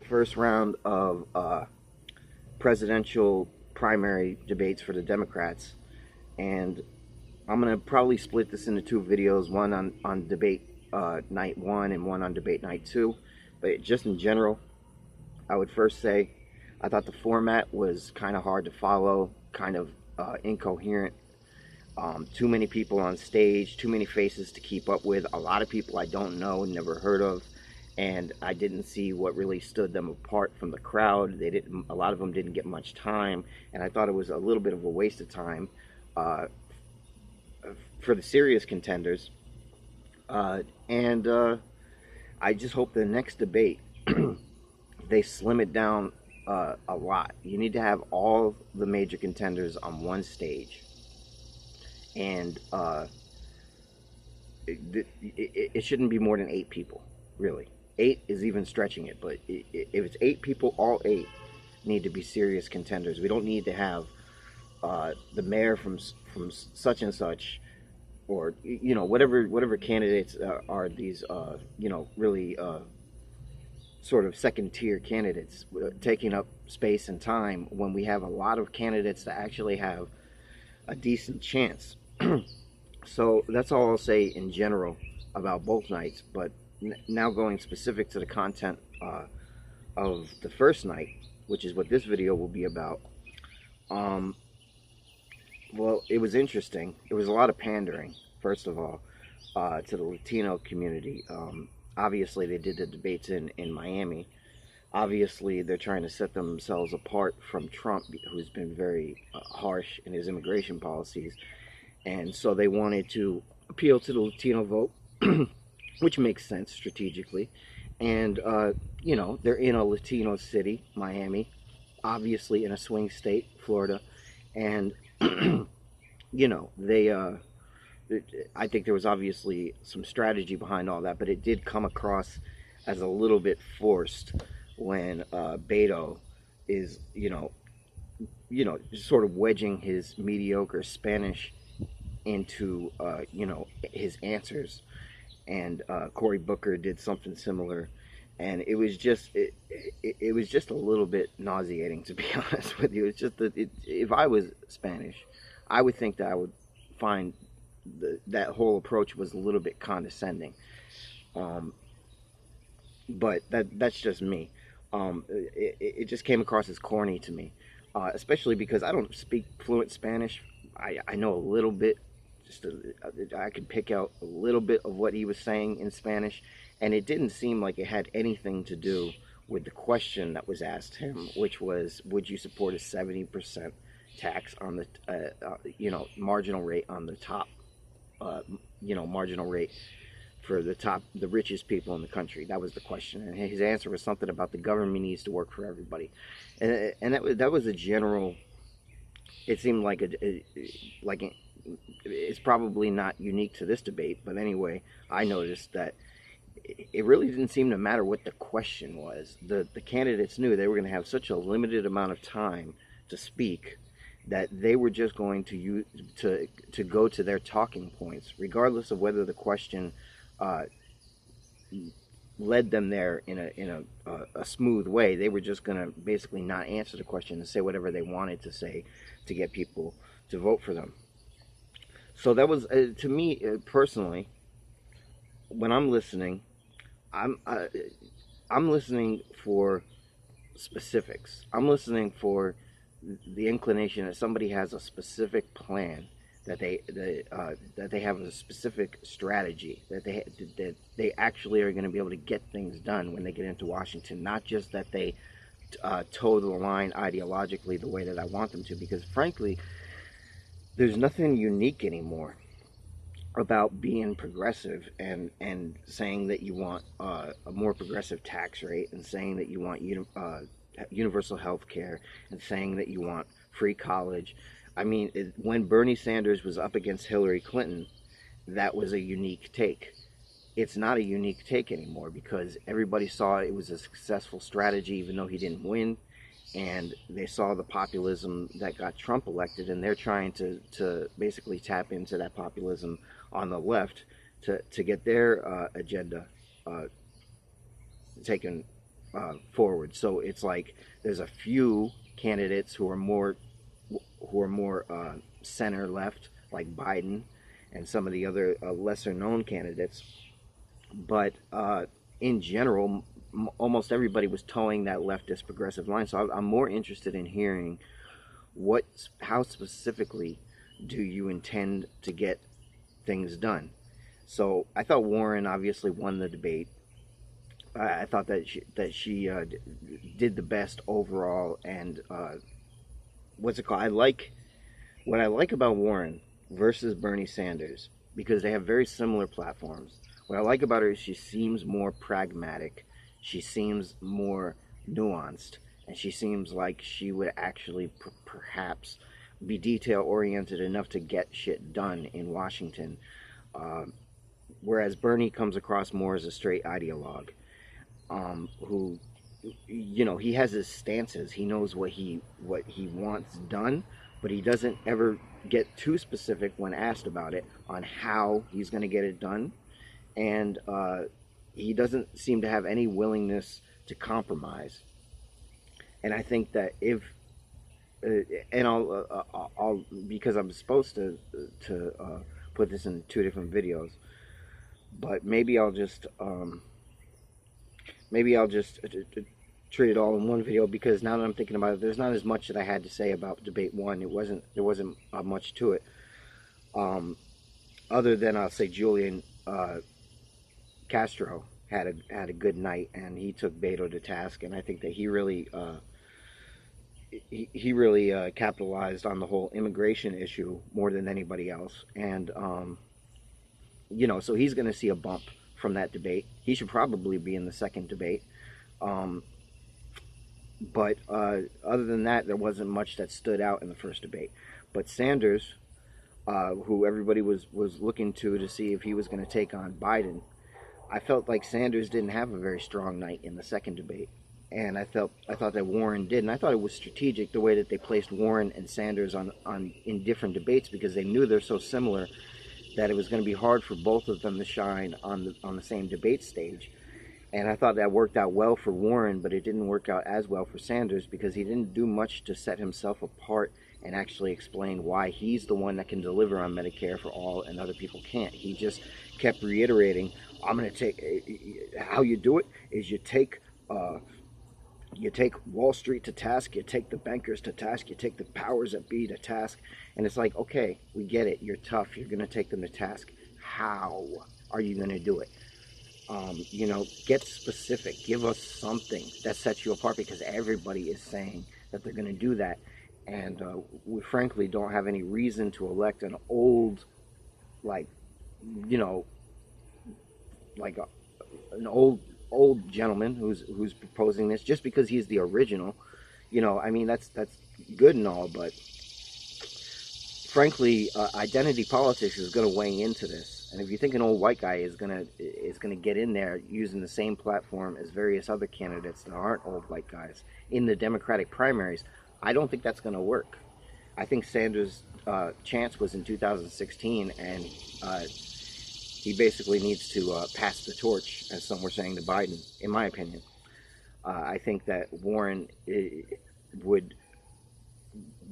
first round of presidential primary debates for the Democrats, and I'm gonna probably split this into two videos, one on debate night one and one on debate night two. But just in general, I would first say I thought the format was kind of hard to follow, kind of incoherent. Too many people on stage, too many faces to keep up with, a lot of people I don't know, never heard of, and I didn't see what really stood them apart from the crowd. They didn't. A lot of them didn't get much time, and I thought it was a little bit of a waste of time uh, for the serious contenders. And I just hope the next debate they slim it down a lot. You need to have all the major contenders on one stage, and it shouldn't be more than 8 people, really. 8 is even stretching it, but if it's 8 people, all 8 need to be serious contenders. We don't need to have the mayor from such and such, or whatever candidates are these really sort of second tier candidates taking up space and time when we have a lot of candidates that actually have a decent chance. So that's all I'll say in general about both nights. But now going specific to the content of the first night, which is what this video will be about. Well, it was interesting. It was a lot of pandering, first of all, to the Latino community. Obviously, they did the debates in Miami. Obviously, they're trying to set themselves apart from Trump, who's been very harsh in his immigration policies. And so they wanted to appeal to the Latino vote, which makes sense strategically. And, they're in a Latino city, Miami, obviously in a swing state, Florida. And, they, I think there was obviously some strategy behind all that, but it did come across as a little bit forced when Beto is, sort of wedging his mediocre Spanish into, his answers. And Cory Booker did something similar, and it was just it was just a little bit nauseating, to be honest with you. It's just that if I was Spanish, I would think that I would find that whole approach was a little bit condescending. But that's just me. It just came across as corny to me, especially because I don't speak fluent Spanish. I know a little bit. I could pick out a little bit of what he was saying in Spanish, and it didn't seem like it had anything to do with the question that was asked him, which was, would you support a 70% tax on the, marginal rate on the top, marginal rate for the richest people in the country? That was the question, and his answer was something about the government needs to work for everybody, and that was a general. It seemed like it's probably not unique to this debate, but anyway, I noticed that it really didn't seem to matter what the question was. The candidates knew they were going to have such a limited amount of time to speak that they were just going to go to their talking points, regardless of whether the question led them there in a smooth way. They were just going to basically not answer the question and say whatever they wanted to say to get people to vote for them. So that was, to me personally, when I'm listening, I'm listening for specifics. I'm listening for the inclination that somebody has a specific plan, that they have a specific strategy, that they actually are going to be able to get things done when they get into Washington, not just that they toe the line ideologically the way that I want them to. Because frankly, there's nothing unique anymore about being progressive and saying that you want a more progressive tax rate, and saying that you want universal health care, and saying that you want free college. I mean, when Bernie Sanders was up against Hillary Clinton, that was a unique take. It's not a unique take anymore, because everybody saw it was a successful strategy, even though he didn't win. And they saw the populism that got Trump elected, and they're trying to basically tap into that populism on the left to get their agenda taken forward. So it's like there's a few candidates who are more center left, like Biden and some of the other lesser known candidates. But in general, almost everybody was towing that leftist progressive line. So I'm more interested in hearing how specifically do you intend to get things done. So I thought Warren obviously won the debate. I thought that she did the best overall, and what's it called? What I like about Warren versus Bernie Sanders, because they have very similar platforms. What I like about her is she seems more pragmatic, she seems more nuanced, and she seems like she would actually perhaps be detail oriented enough to get shit done in Washington. Whereas Bernie comes across more as a straight ideologue, who, you know, he has his stances. He knows what he wants done, but he doesn't ever get too specific when asked about it on how he's going to get it done. And he doesn't seem to have any willingness to compromise. And I think that and I'll because I'm supposed to put this in 2 different videos, but maybe I'll just treat it all in one video, because now that I'm thinking about it, there's not as much that I had to say about debate 1. There wasn't much to it, other than I'll say Julian Castro had a good night, and he took Beto to task, and I think that he really capitalized on the whole immigration issue more than anybody else. And you know, so he's going to see a bump from that debate. He should probably be in the second debate. But other than that, there wasn't much that stood out in the first debate. But Sanders, who everybody was looking to see if he was going to take on Biden, I felt like Sanders didn't have a very strong night in the second debate. And I thought that Warren did, and I thought it was strategic the way that they placed Warren and Sanders in different debates, because they knew they're so similar that it was going to be hard for both of them to shine on the same debate stage. And I thought that worked out well for Warren, but it didn't work out as well for Sanders, because he didn't do much to set himself apart and actually explain why he's the one that can deliver on Medicare for all and other people can't. He just kept reiterating, I'm going to take, how you do it is you take Wall Street to task, you take the bankers to task, you take the powers that be to task. And it's like, okay, we get it. You're tough. You're going to take them to task. How are you going to do it? You know, get specific. Give us something that sets you apart, because everybody is saying that they're going to do that. And we frankly don't have any reason to elect an old, like, you know, like an old gentleman who's proposing this just because he's the original. You know, I mean, that's good and all, but frankly, identity politics is going to weigh into this. And if you think an old white guy is gonna get in there using the same platform as various other candidates that aren't old white guys in the Democratic primaries, I don't think that's going to work. I think Sanders' chance was in 2016, and he basically needs to pass the torch, as some were saying, to Biden, in my opinion. I think that Warren would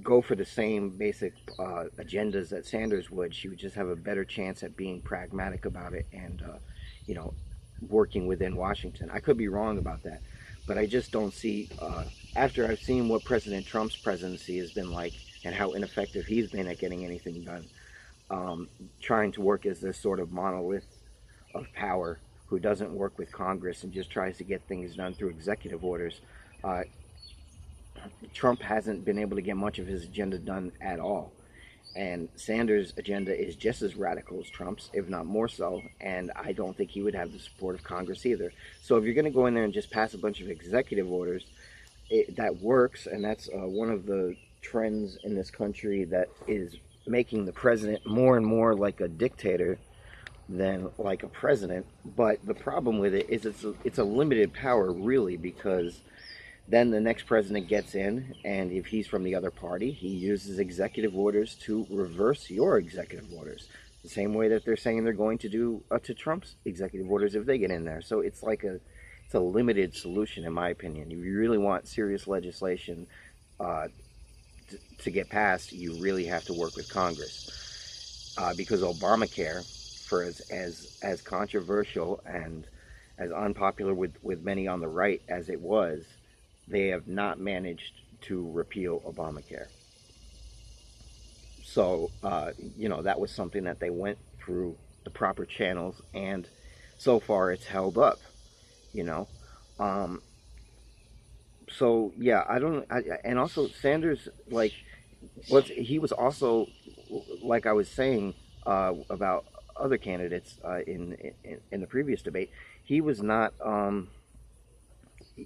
go for the same basic agendas that Sanders would. She would just have a better chance at being pragmatic about it and, you know, working within Washington. I could be wrong about that, but I just don't see, after I've seen what President Trump's presidency has been like and how ineffective he's been at getting anything done, trying to work as this sort of monolith of power who doesn't work with Congress and just tries to get things done through executive orders. Trump hasn't been able to get much of his agenda done at all. And Sanders' agenda is just as radical as Trump's, if not more so, and I don't think he would have the support of Congress either. So if you're going to go in there and just pass a bunch of executive orders, that works, and that's one of the trends in this country that is making the president more and more like a dictator than like a president. But the problem with it is it's a limited power, really, because then the next president gets in, and if he's from the other party, he uses executive orders to reverse your executive orders, the same way that they're saying they're going to do to Trump's executive orders if they get in there. So it's like it's a limited solution, in my opinion. If you really want serious legislation uh, to get passed, you really have to work with Congress, because Obamacare, for as controversial and as unpopular with many on the right as it was, they have not managed to repeal Obamacare. So, that was something that they went through the proper channels, and so far it's held up, you know. Um, so yeah, and also Sanders, like, he was also, like I was saying about other candidates in the previous debate, he was not.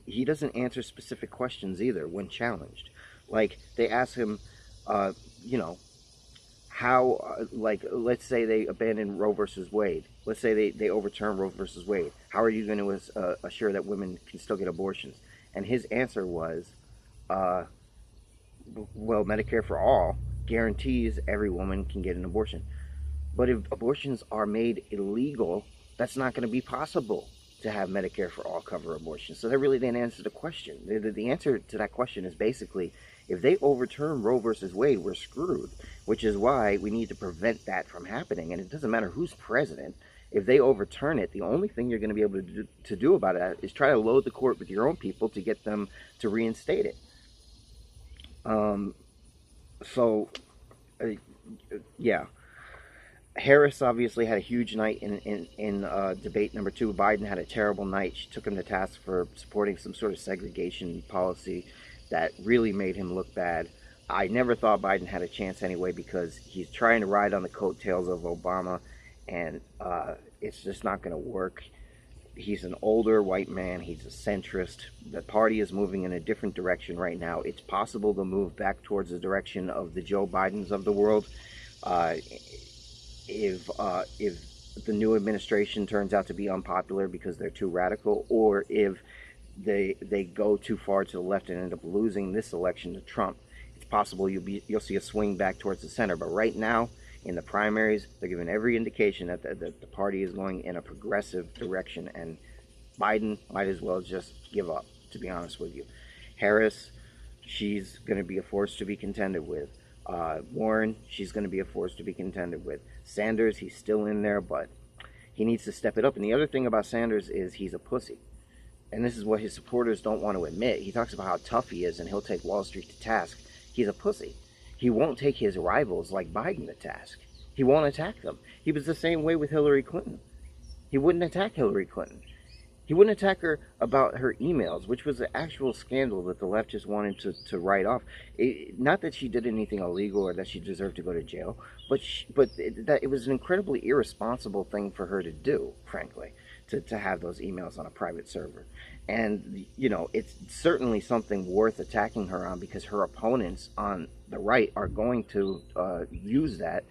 He doesn't answer specific questions either when challenged. Like they ask him, uh, you know, how, like, let's say they abandon Roe versus Wade. Let's say they overturn Roe versus Wade. How are you going to assure that women can still get abortions? And his answer was, uh, well, Medicare for all guarantees every woman can get an abortion. But if abortions are made illegal, that's not going to be possible to have Medicare for all cover abortion. So that really didn't answer the question. The answer to that question is basically, if they overturn Roe versus Wade, we're screwed, which is why we need to prevent that from happening. And it doesn't matter who's president. If they overturn it, the only thing you're going to be able to do about it is try to load the court with your own people to get them to reinstate it. Um, so, uh, yeah. Harris obviously had a huge night in debate number 2. Biden had a terrible night. She took him to task for supporting some sort of segregation policy that really made him look bad. I never thought Biden had a chance anyway, because he's trying to ride on the coattails of Obama, and it's just not going to work. He's an older white man. He's a centrist. The party is moving in a different direction right now. It's possible to move back towards the direction of the Joe Bidens of the world. If the new administration turns out to be unpopular because they're too radical, or if they go too far to the left and end up losing this election to Trump, it's possible you'll see a swing back towards the center. But right now, in the primaries, they're giving every indication that the party is going in a progressive direction, and Biden might as well just give up, to be honest with you. Harris, she's going to be a force to be contended with. Warren, she's going to be a force to be contended with. Sanders, he's still in there, but he needs to step it up. And the other thing about Sanders is he's a pussy. And this is what his supporters don't want to admit. He talks about how tough he is and he'll take Wall Street to task. He's a pussy. He won't take his rivals like Biden to task. He won't attack them. He was the same way with Hillary Clinton. He wouldn't attack Hillary Clinton. He wouldn't attack her about her emails, which was an actual scandal that the left just wanted to write off. Not that she did anything illegal or that she deserved to go to jail, but that it was an incredibly irresponsible thing for her to do, frankly, to have those emails on a private server. And, it's certainly something worth attacking her on, because her opponents on the right are going to use that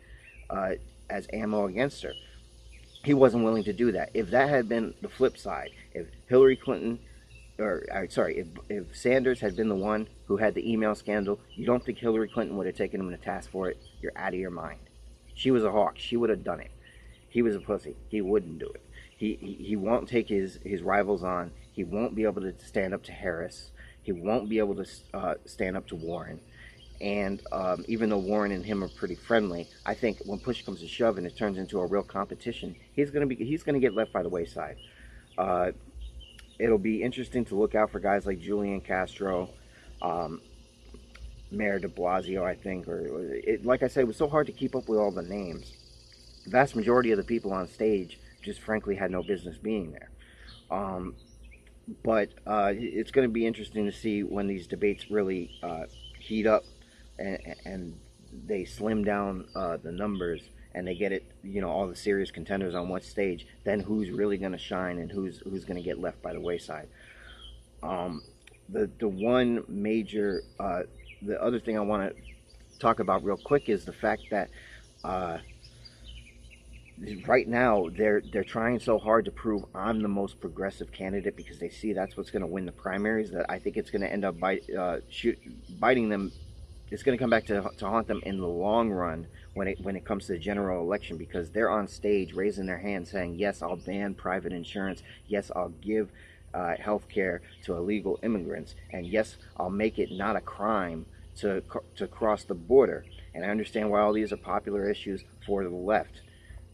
as ammo against her. He wasn't willing to do that. If that had been the flip side, if Hillary Clinton, if Sanders had been the one who had the email scandal, you don't think Hillary Clinton would have taken him to task for it? You're out of your mind. She was a hawk. She would have done it. He was a pussy. He wouldn't do it. He won't take his rivals on. He won't be able to stand up to Harris. He won't be able to stand up to Warren. And even though Warren and him are pretty friendly, I think when push comes to shove and it turns into a real competition, he's gonna get left by the wayside. It'll be interesting to look out for guys like Julian Castro, Mayor De Blasio, I think. Like I said, it was so hard to keep up with all the names. The vast majority of the people on stage just frankly had no business being there. But it's going to be interesting to see when these debates really heat up, and they slim down the numbers, and they get it, all the serious contenders on one stage. Then who's really going to shine and who's going to get left by the wayside. The one major, the other thing I want to talk about real quick is the fact that right now they're trying so hard to prove I'm the most progressive candidate, because they see that's what's going to win the primaries, that I think it's going to end up biting them. It's going to come back to haunt them in the long run when it comes to the general election, because they're on stage raising their hand saying, yes, I'll ban private insurance. Yes, I'll give health care to illegal immigrants. And yes, I'll make it not a crime to cross the border. And I understand why all these are popular issues for the left.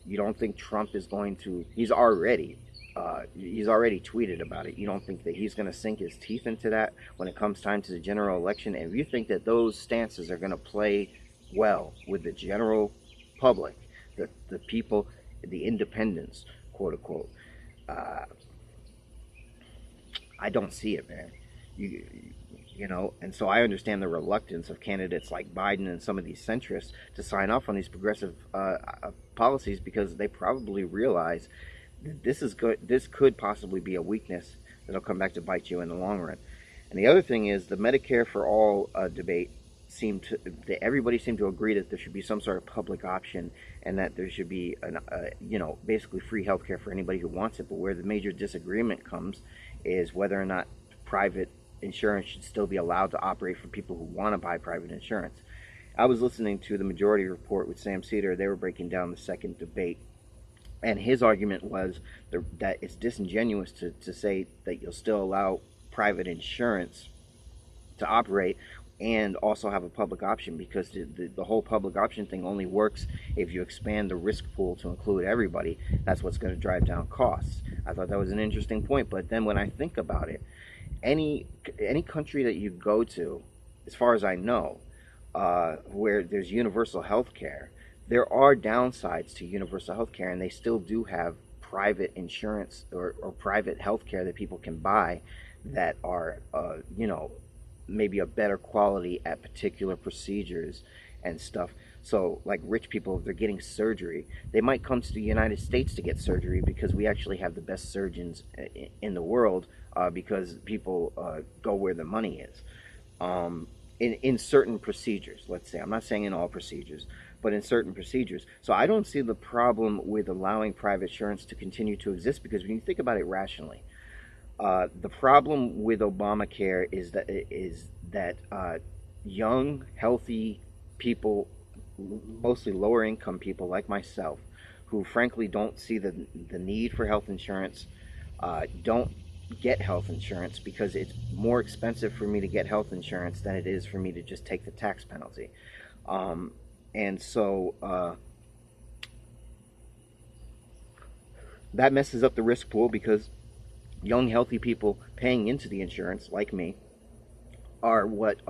You don't think Trump is going to? He's already tweeted about it. You don't think that he's going to sink his teeth into that when it comes time to the general election? And if you think that those stances are going to play well with the general public, the people, the independents, quote unquote, I don't see it, man. You know, and so I understand the reluctance of candidates like Biden and some of these centrists to sign off on these progressive policies, because they probably realize that this is good. This could possibly be a weakness that'll come back to bite you in the long run. And the other thing is the Medicare for all debate everybody seemed to agree that there should be some sort of public option, and that there should be basically free healthcare for anybody who wants it. But where the major disagreement comes is whether or not private insurance should still be allowed to operate for people who want to buy private insurance. I was listening to the Majority Report with Sam Seder. They were breaking down the second debate, and his argument was that it's disingenuous to say that you'll still allow private insurance to operate and also have a public option, because the whole public option thing only works if you expand the risk pool to include everybody. That's what's going to drive down costs. I thought that was an interesting point, but then when I think about it, any country that you go to, as far as I know, where there's universal health care, there are downsides to universal health care, and they still do have private insurance or private health care that people can buy that are, maybe a better quality at particular procedures and stuff. So like rich people, if they're getting surgery, they might come to the United States to get surgery because we actually have the best surgeons in the world, because people go where the money is. In certain procedures, let's say. I'm not saying in all procedures, but in certain procedures. So I don't see the problem with allowing private insurance to continue to exist, because when you think about it rationally, the problem with Obamacare is that young, healthy people, mostly lower income people like myself, who frankly don't see the need for health insurance, don't get health insurance because it's more expensive for me to get health insurance than it is for me to just take the tax penalty. And so that messes up the risk pool, because young, healthy people paying into the insurance, like me, are what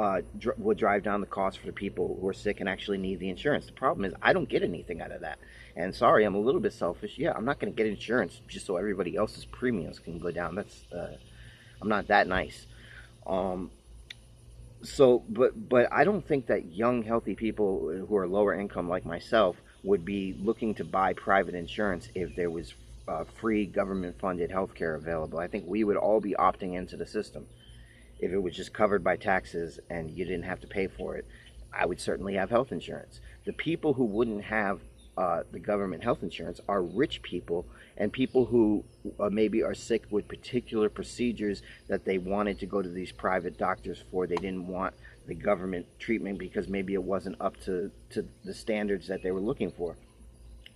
will drive down the cost for the people who are sick and actually need the insurance. The problem is I don't get anything out of that. And sorry, I'm a little bit selfish. Yeah, I'm not going to get insurance just so everybody else's premiums can go down. That's I'm not that nice. But I don't think that young, healthy people who are lower income like myself would be looking to buy private insurance if there was free government-funded healthcare available. I think we would all be opting into the system if it was just covered by taxes and you didn't have to pay for it. I would certainly have health insurance. The people who wouldn't have the government health insurance are rich people and people who maybe are sick with particular procedures that they wanted to go to these private doctors for. They didn't want the government treatment because maybe it wasn't up to the standards that they were looking for.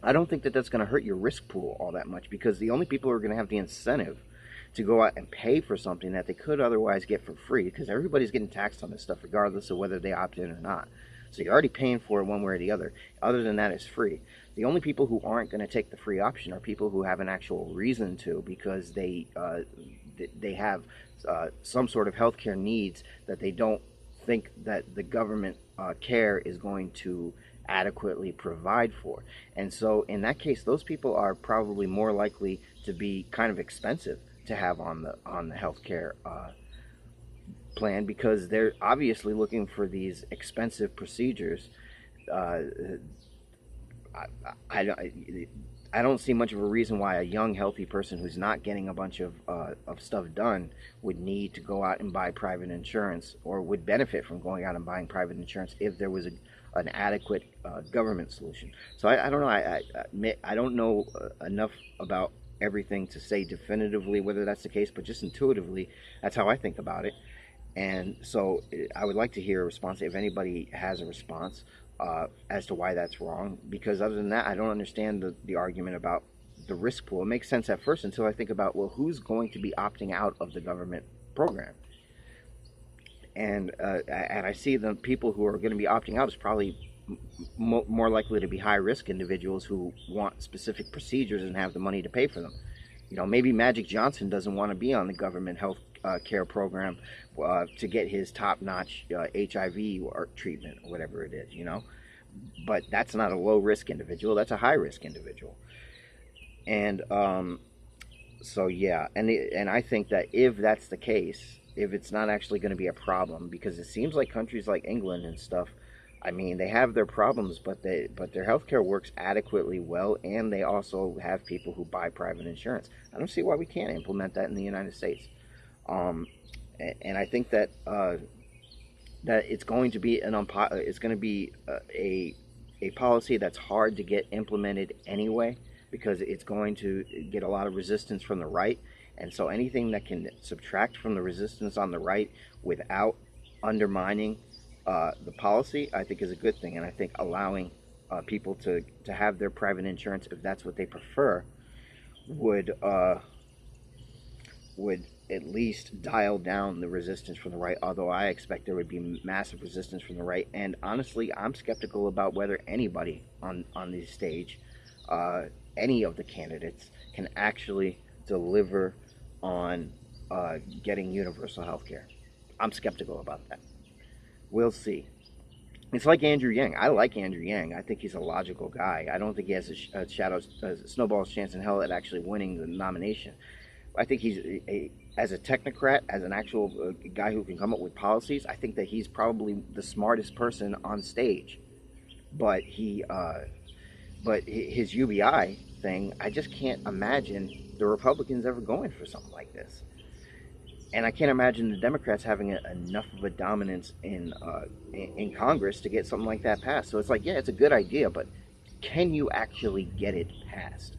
I don't think that that's going to hurt your risk pool all that much, because the only people who are going to have the incentive to go out and pay for something that they could otherwise get for free, because everybody's getting taxed on this stuff regardless of whether they opt in or not. So you're already paying for it one way or the other. Other than that, it's free. The only people who aren't going to take the free option are people who have an actual reason to, because they have some sort of healthcare needs that they don't think that the government care is going to adequately provide for. And so in that case, those people are probably more likely to be kind of expensive to have on the healthcare plan, because they're obviously looking for these expensive procedures. I don't see much of a reason why a young, healthy person who's not getting a bunch of stuff done would need to go out and buy private insurance, or would benefit from going out and buying private insurance if there was an adequate government solution. So I don't know. I don't know enough about everything to say definitively whether that's the case, but just intuitively, that's how I think about it. And so I would like to hear a response, if anybody has a response as to why that's wrong, because other than that, I don't understand the argument about the risk pool. It makes sense at first until I think about, well, who's going to be opting out of the government program? And I see the people who are going to be opting out is probably more likely to be high risk individuals who want specific procedures and have the money to pay for them. Maybe Magic Johnson doesn't want to be on the government health care program to get his top-notch HIV or treatment or whatever it is, But that's not a low-risk individual. That's a high-risk individual. And so, yeah. And I think that if that's the case, if it's not actually going to be a problem, because it seems like countries like England and stuff, I mean, they have their problems, but their healthcare works adequately well, and they also have people who buy private insurance. I don't see why we can't implement that in the United States. And I think that that it's going to be a policy that's hard to get implemented anyway, because it's going to get a lot of resistance from the right. And so anything that can subtract from the resistance on the right without undermining the policy, I think is a good thing. And I think allowing people to have their private insurance, if that's what they prefer, would at least dial down the resistance from the right, although I expect there would be massive resistance from the right. And honestly, I'm skeptical about whether anybody on the stage, any of the candidates, can actually deliver on getting universal health care. I'm skeptical about that. We'll see. It's like Andrew Yang. I like Andrew Yang. I think he's a logical guy. I don't think he has a snowball's chance in hell at actually winning the nomination. I think he's as a technocrat, as an actual guy who can come up with policies, I think that he's probably the smartest person on stage. But his UBI thing, I just can't imagine the Republicans ever going for something like this. And I can't imagine the Democrats having enough of a dominance in Congress to get something like that passed. So it's like, yeah, it's a good idea, but can you actually get it passed?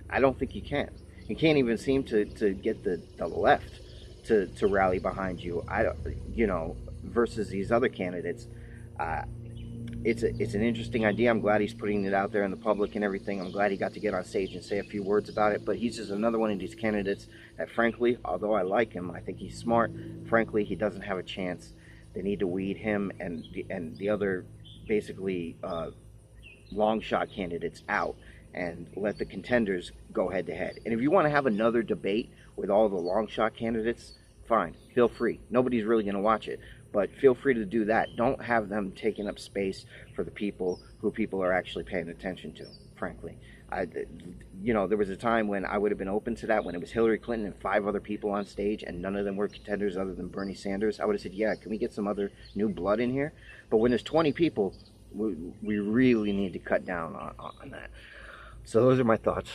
I don't think you can. You can't even seem to get the left to rally behind you. Versus these other candidates. It's an interesting idea. I'm glad he's putting it out there in the public and everything. I'm glad he got to get on stage and say a few words about it. But he's just another one of these candidates that, frankly, although I like him, I think he's smart. Frankly, he doesn't have a chance. They need to weed him and the other basically long shot candidates out and let the contenders go head to head. And if you want to have another debate with all the long shot candidates, fine, feel free. Nobody's really going to watch it. But feel free to do that. Don't have them taking up space for the people who people are actually paying attention to, frankly. There was a time when I would have been open to that, when it was Hillary Clinton and 5 other people on stage and none of them were contenders other than Bernie Sanders. I would have said, yeah, can we get some other new blood in here? But when there's 20 people, we really need to cut down on that. So those are my thoughts.